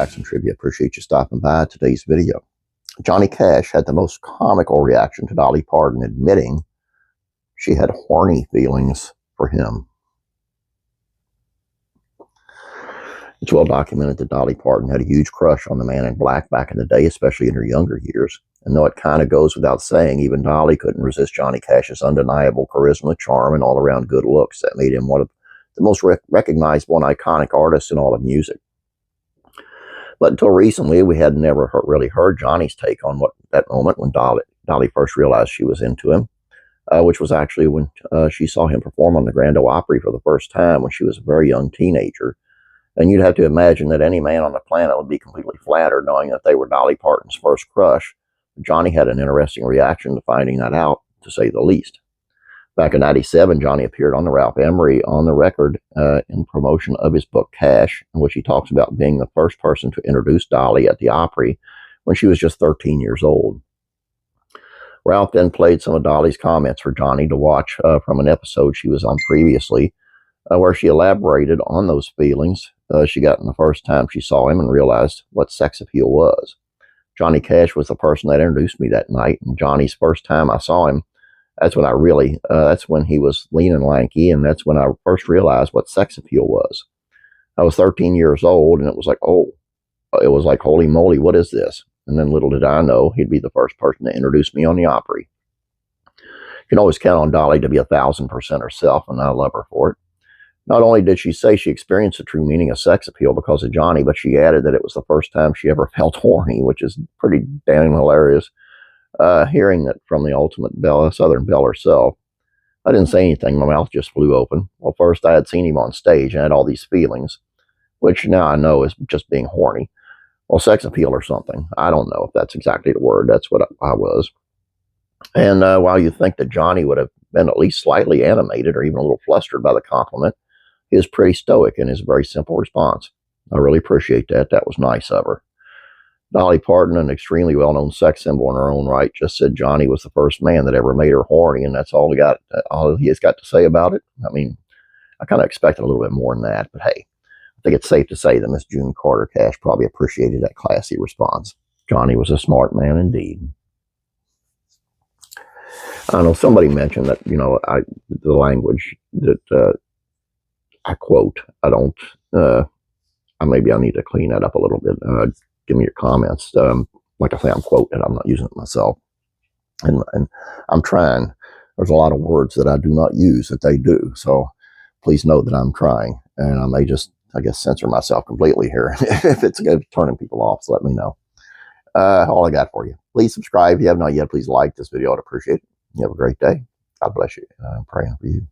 Jackson Trivia. Appreciate you stopping by today's video. Johnny Cash had the most comical reaction to Dolly Parton admitting she had horny feelings for him. It's well documented that Dolly Parton had a huge crush on the Man in Black back in the day, especially in her younger years. And though it kind of goes without saying, even Dolly couldn't resist Johnny Cash's undeniable charisma, charm, and all-around good looks that made him one of the most recognizable and iconic artists in all of music. But until recently, we had never really heard Johnny's take on that moment when Dolly first realized she was into him, which was actually when she saw him perform on the Grand Ole Opry for the first time when she was a very young teenager. And you'd have to imagine that any man on the planet would be completely flattered knowing that they were Dolly Parton's first crush. Johnny had an interesting reaction to finding that out, to say the least. Back in '97, Johnny appeared on the Ralph Emery on the record in promotion of his book Cash, in which he talks about being the first person to introduce Dolly at the Opry when she was just 13 years old. Ralph then played some of Dolly's comments for Johnny to watch from an episode she was on previously, where she elaborated on those feelings she got in the first time she saw him and realized what sex appeal was. Johnny Cash was the person that introduced me that night, and Johnny's first time I saw him, that's when he was lean and lanky, and that's when I first realized what sex appeal was. I was 13 years old, and it was like, holy moly, what is this? And then little did I know he'd be the first person to introduce me on the Opry. You can always count on Dolly to be 1,000% herself, and I love her for it. Not only did she say she experienced the true meaning of sex appeal because of Johnny, but she added that it was the first time she ever felt horny, which is pretty damn hilarious. Hearing that from the ultimate Southern belle herself. I didn't say anything. My mouth just flew open. Well, first I had seen him on stage and had all these feelings, which now I know is just being horny. Well, sex appeal or something. I don't know if that's exactly the word. That's what I was. And while you think that Johnny would have been at least slightly animated or even a little flustered by the compliment, he was pretty stoic in his very simple response. I really appreciate that. That was nice of her. Dolly Parton, an extremely well-known sex symbol in her own right, just said Johnny was the first man that ever made her horny, and that's all he has got to say about it. I mean, I kind of expected a little bit more than that, but hey, I think it's safe to say that Miss June Carter Cash probably appreciated that classy response. Johnny was a smart man indeed. I know somebody mentioned that, the language that I quote, maybe I need to clean that up a little bit. Give me your comments. Like I say, I'm quoting it. I'm not using it myself. And I'm trying. There's a lot of words that I do not use that they do. So please know that I'm trying. And I may just, censor myself completely here. If it's good turning people off, so let me know. All I got for you. Please subscribe if you have not yet. Please like this video. I'd appreciate it. You have a great day. God bless you. I'm praying for you.